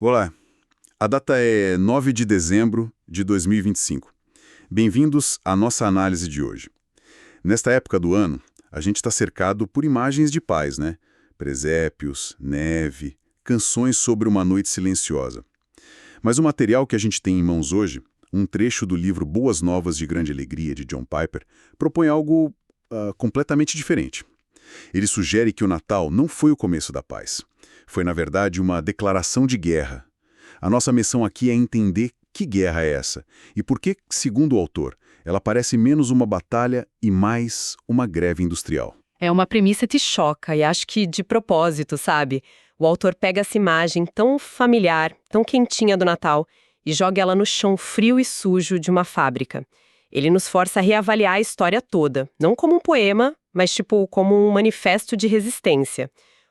Olá, a data é 9 de dezembro de 2025. Bem-vindos à nossa análise de hoje. Nesta época do ano, a gente está cercado por imagens de paz, né? Presépios, neve, canções sobre uma noite silenciosa. Mas o material que a gente tem em mãos hoje, um trecho do livro Boas Novas de Grande Alegria, de John Piper, propõe algo completamente diferente. Ele sugere que o Natal não foi o começo da paz. Foi, na verdade, uma declaração de guerra. A nossa missão aqui é entender que guerra é essa e por que, segundo o autor, ela parece menos uma batalha e mais uma greve industrial. É uma premissa que te choca e acho que de propósito, sabe? O autor pega essa imagem tão familiar, tão quentinha do Natal e joga ela no chão frio e sujo de uma fábrica. Ele nos força a reavaliar a história toda, não como um poema, mas como um manifesto de resistência.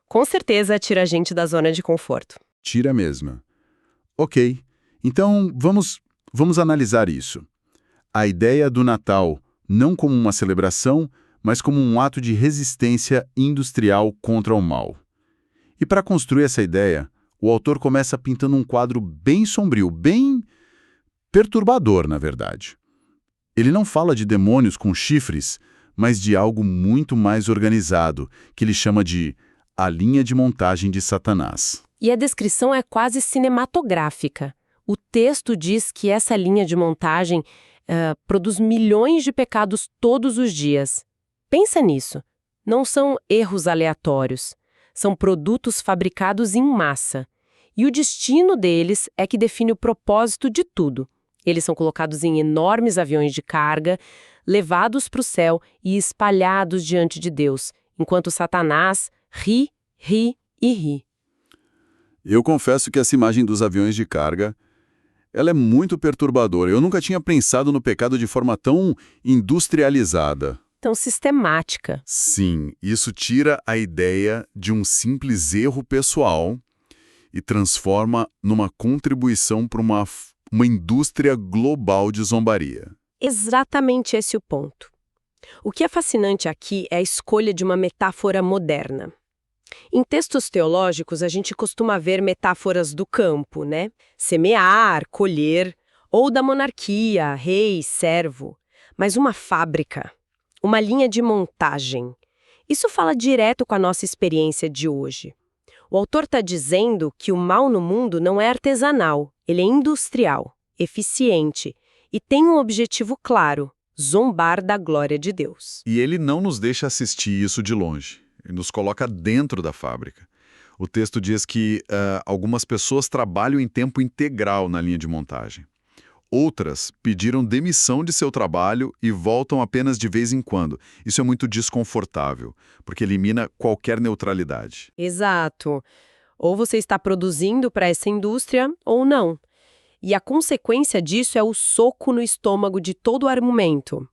Com certeza tira a gente da zona de conforto. Tira mesmo. Ok, então vamos analisar isso. A ideia do Natal não como uma celebração, mas como um ato de resistência industrial contra o mal. E para construir essa ideia, o autor começa pintando um quadro bem sombrio, bem perturbador, na verdade. Ele não fala de demônios com chifres, mas de algo muito mais organizado, que ele chama de a linha de montagem de Satanás. E a descrição é quase cinematográfica. O texto diz que essa linha de montagem produz milhões de pecados todos os dias. Pensa nisso. Não são erros aleatórios. São produtos fabricados em massa. E o destino deles é que define o propósito de tudo. Eles são colocados em enormes aviões de carga, levados para o céu e espalhados diante de Deus, enquanto Satanás ri, ri e ri. Eu confesso que essa imagem dos aviões de carga, ela é muito perturbadora. Eu nunca tinha pensado no pecado de forma tão industrializada. Tão sistemática. Sim, isso tira a ideia de um simples erro pessoal e transforma numa contribuição para uma indústria global de zombaria. Exatamente esse o ponto. O que é fascinante aqui é a escolha de uma metáfora moderna. Em textos teológicos, a gente costuma ver metáforas do campo, né? Semear, colher, ou da monarquia, rei, servo. Mas uma fábrica, uma linha de montagem. Isso fala direto com a nossa experiência de hoje. O autor está dizendo que o mal no mundo não é artesanal, ele é industrial, eficiente e tem um objetivo claro: zombar da glória de Deus. E ele não nos deixa assistir isso de longe. Ele nos coloca dentro da fábrica. O texto diz que algumas pessoas trabalham em tempo integral na linha de montagem. Outras pediram demissão de seu trabalho e voltam apenas de vez em quando. Isso é muito desconfortável, porque elimina qualquer neutralidade. Exato. Ou você está produzindo para essa indústria ou não. E a consequência disso é o soco no estômago de todo o argumento.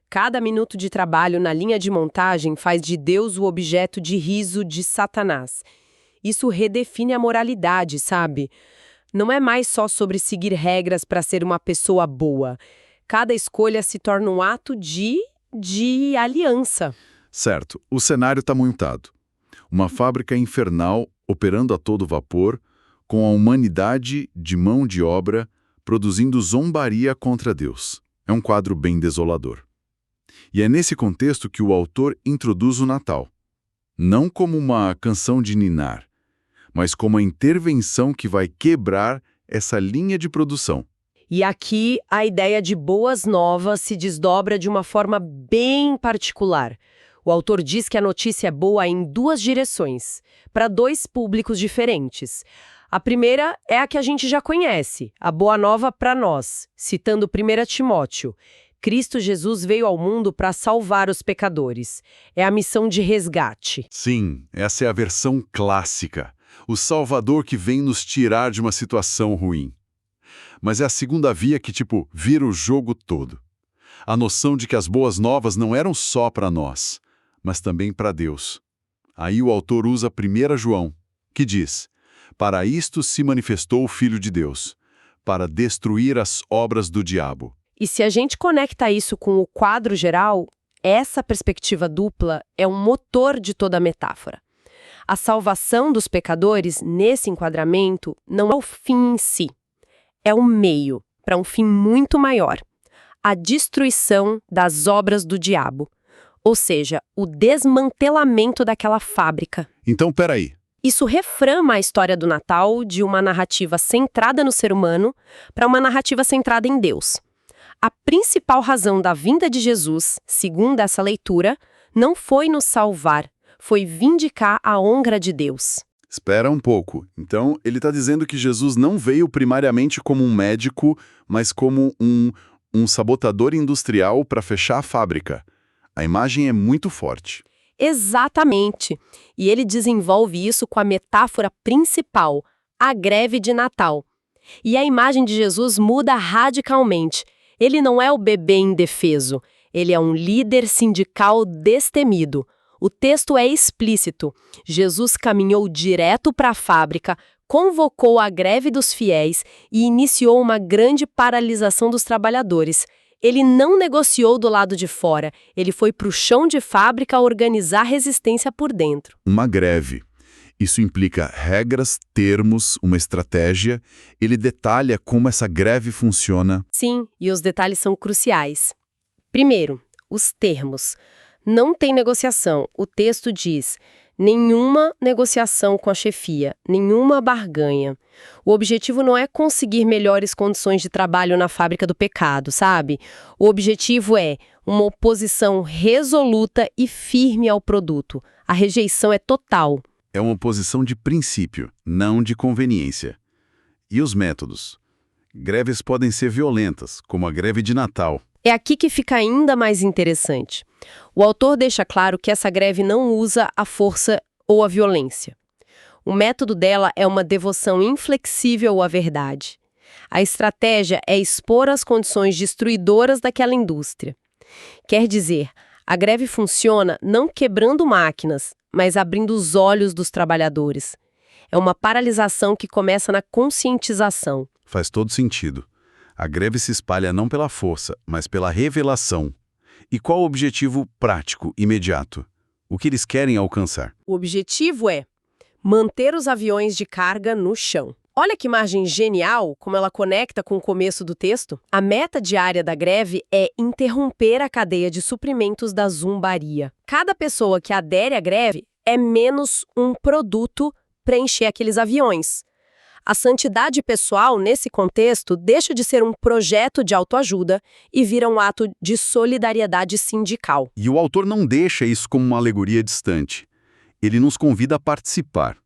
Cada minuto de trabalho na linha de montagem faz de Deus o objeto de riso de Satanás. Isso redefine a moralidade, sabe? Não é mais só sobre seguir regras para ser uma pessoa boa. Cada escolha se torna um ato de aliança. Certo, o cenário está montado. Uma fábrica infernal operando a todo vapor, com a humanidade de mão de obra, produzindo zombaria contra Deus. É um quadro bem desolador. E é nesse contexto que o autor introduz o Natal. Não como uma canção de ninar, mas como a intervenção que vai quebrar essa linha de produção. E aqui a ideia de boas novas se desdobra de uma forma bem particular. O autor diz que a notícia é boa em duas direções, para dois públicos diferentes. A primeira é a que a gente já conhece, a boa nova para nós, citando 1 Timóteo. Cristo Jesus veio ao mundo para salvar os pecadores. É a missão de resgate. Sim, essa é a versão clássica. O Salvador que vem nos tirar de uma situação ruim. Mas é a segunda via que, vira o jogo todo. A noção de que as boas novas não eram só para nós, mas também para Deus. Aí o autor usa 1 João, que diz: para isto se manifestou o Filho de Deus, para destruir as obras do diabo. E se a gente conecta isso com o quadro geral, essa perspectiva dupla é um motor de toda a metáfora. A salvação dos pecadores, nesse enquadramento, não é o fim em si. É um meio para um fim muito maior. A destruição das obras do diabo. Ou seja, o desmantelamento daquela fábrica. Então, peraí. Isso reframa a história do Natal de uma narrativa centrada no ser humano para uma narrativa centrada em Deus. A principal razão da vinda de Jesus, segundo essa leitura, não foi nos salvar, foi vindicar a honra de Deus. Espera um pouco. Então, ele está dizendo que Jesus não veio primariamente como um médico, mas como um sabotador industrial para fechar a fábrica. A imagem é muito forte. Exatamente. E ele desenvolve isso com a metáfora principal, a greve de Natal. E a imagem de Jesus muda radicalmente. Ele não é o bebê indefeso, ele é um líder sindical destemido. O texto é explícito. Jesus caminhou direto para a fábrica, convocou a greve dos fiéis e iniciou uma grande paralisação dos trabalhadores. Ele não negociou do lado de fora, ele foi para o chão de fábrica organizar resistência por dentro. Uma greve. Isso implica regras, termos, uma estratégia. Ele detalha como essa greve funciona. Sim, e os detalhes são cruciais. Primeiro, os termos. Não tem negociação. O texto diz: nenhuma negociação com a chefia, nenhuma barganha. O objetivo não é conseguir melhores condições de trabalho na fábrica do pecado, sabe? O objetivo é uma oposição resoluta e firme ao produto. A rejeição é total. É uma oposição de princípio, não de conveniência. E os métodos? Greves podem ser violentas, como a greve de Natal. É aqui que fica ainda mais interessante. O autor deixa claro que essa greve não usa a força ou a violência. O método dela é uma devoção inflexível à verdade. A estratégia é expor as condições destruidoras daquela indústria. Quer dizer, a greve funciona não quebrando máquinas, mas abrindo os olhos dos trabalhadores. É uma paralisação que começa na conscientização. Faz todo sentido. A greve se espalha não pela força, mas pela revelação. E qual o objetivo prático, imediato? O que eles querem alcançar? O objetivo é manter os aviões de carga no chão. Olha que imagem genial, como ela conecta com o começo do texto. A meta diária da greve é interromper a cadeia de suprimentos da zombaria. Cada pessoa que adere à greve é menos um produto para encher aqueles aviões. A santidade pessoal, nesse contexto, deixa de ser um projeto de autoajuda e vira um ato de solidariedade sindical. E o autor não deixa isso como uma alegoria distante. Ele nos convida a participar.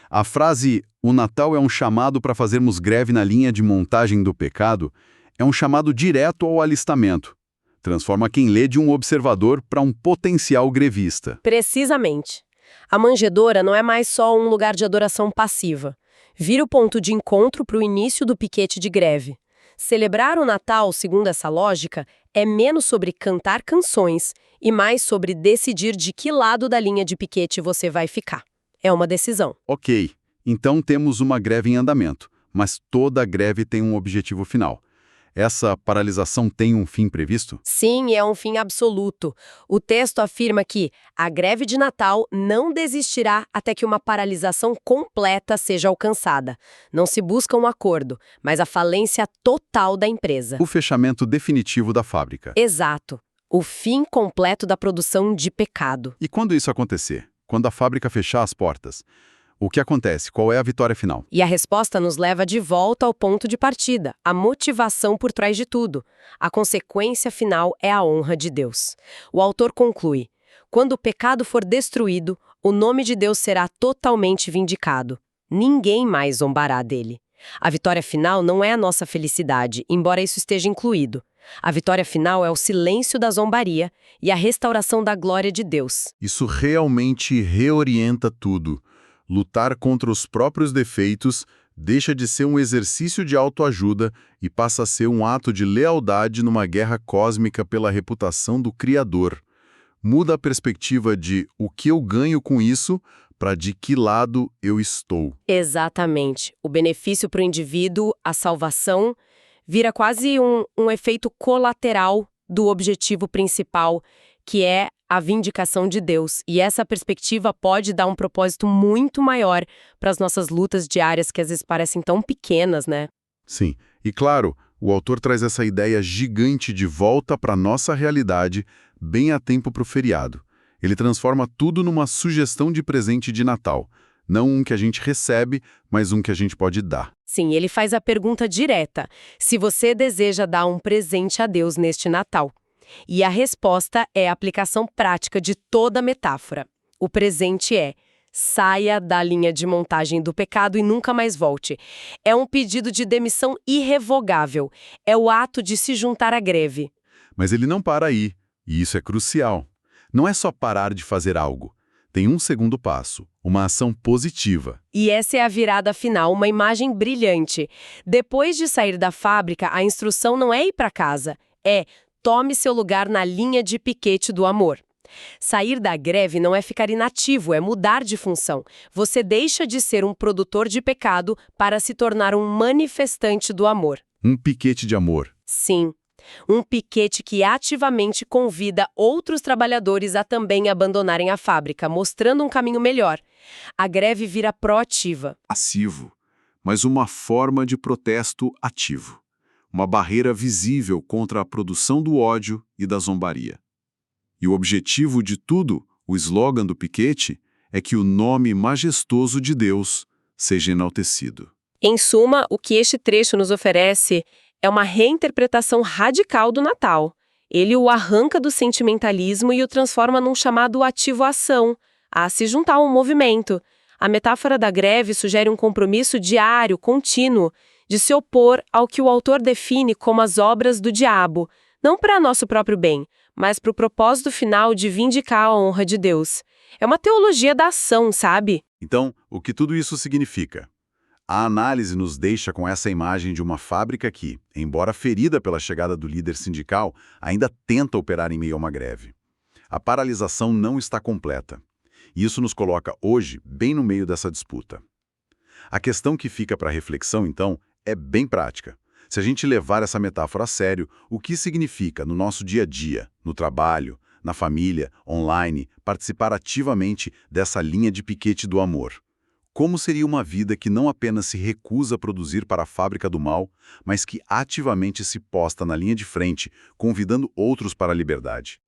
A frase, o Natal é um chamado para fazermos greve na linha de montagem do pecado, é um chamado direto ao alistamento. Transforma quem lê de um observador para um potencial grevista. Precisamente. A manjedoura não é mais só um lugar de adoração passiva. Vira o ponto de encontro para o início do piquete de greve. Celebrar o Natal, segundo essa lógica, é menos sobre cantar canções e mais sobre decidir de que lado da linha de piquete você vai ficar. É uma decisão. Ok, então temos uma greve em andamento, mas toda greve tem um objetivo final. Essa paralisação tem um fim previsto? Sim, é um fim absoluto. O texto afirma que a greve de Natal não desistirá até que uma paralisação completa seja alcançada. Não se busca um acordo, mas a falência total da empresa. O fechamento definitivo da fábrica. Exato. O fim completo da produção de pecado. E quando isso acontecer? Quando a fábrica fechar as portas? O que acontece? Qual é a vitória final? E a resposta nos leva de volta ao ponto de partida, a motivação por trás de tudo. A consequência final é a honra de Deus. O autor conclui: quando o pecado for destruído, o nome de Deus será totalmente vindicado. Ninguém mais zombará dele. A vitória final não é a nossa felicidade, embora isso esteja incluído. A vitória final é o silêncio da zombaria e a restauração da glória de Deus. Isso realmente reorienta tudo. Lutar contra os próprios defeitos deixa de ser um exercício de autoajuda e passa a ser um ato de lealdade numa guerra cósmica pela reputação do Criador. Muda a perspectiva de o que eu ganho com isso para de que lado eu estou. Exatamente. O benefício para o indivíduo, a salvação, vira quase um efeito colateral do objetivo principal, que é a vindicação de Deus. E essa perspectiva pode dar um propósito muito maior para as nossas lutas diárias, que às vezes parecem tão pequenas, né? Sim, e claro, o autor traz essa ideia gigante de volta para a nossa realidade, bem a tempo para o feriado. Ele transforma tudo numa sugestão de presente de Natal. Não um que a gente recebe, mas um que a gente pode dar. Sim, ele faz a pergunta direta: se você deseja dar um presente a Deus neste Natal? E a resposta é a aplicação prática de toda a metáfora. O presente é: saia da linha de montagem do pecado e nunca mais volte. É um pedido de demissão irrevogável. É o ato de se juntar à greve. Mas ele não para aí, e isso é crucial. Não é só parar de fazer algo. Tem um segundo passo, uma ação positiva. E essa é a virada final, uma imagem brilhante. Depois de sair da fábrica, a instrução não é ir para casa, é: tome seu lugar na linha de piquete do amor. Sair da greve não é ficar inativo, é mudar de função. Você deixa de ser um produtor de pecado para se tornar um manifestante do amor. Um piquete de amor. Sim, um piquete que ativamente convida outros trabalhadores a também abandonarem a fábrica, mostrando um caminho melhor. A greve vira proativa. Passivo, mas uma forma de protesto ativo. Uma barreira visível contra a produção do ódio e da zombaria. E o objetivo de tudo, o slogan do piquete, é que o nome majestoso de Deus seja enaltecido. Em suma, o que este trecho nos oferece é uma reinterpretação radical do Natal. Ele o arranca do sentimentalismo e o transforma num chamado ativo à ação, a se juntar a um movimento. A metáfora da greve sugere um compromisso diário, contínuo, de se opor ao que o autor define como as obras do diabo, não para nosso próprio bem, mas para o propósito final de vindicar a honra de Deus. É uma teologia da ação, sabe? Então, o que tudo isso significa? A análise nos deixa com essa imagem de uma fábrica que, embora ferida pela chegada do líder sindical, ainda tenta operar em meio a uma greve. A paralisação não está completa. E isso nos coloca hoje bem no meio dessa disputa. A questão que fica para reflexão, então, é bem prática. Se a gente levar essa metáfora a sério, o que significa no nosso dia a dia, no trabalho, na família, online, participar ativamente dessa linha de piquete do amor? Como seria uma vida que não apenas se recusa a produzir para a fábrica do mal, mas que ativamente se posta na linha de frente, convidando outros para a liberdade?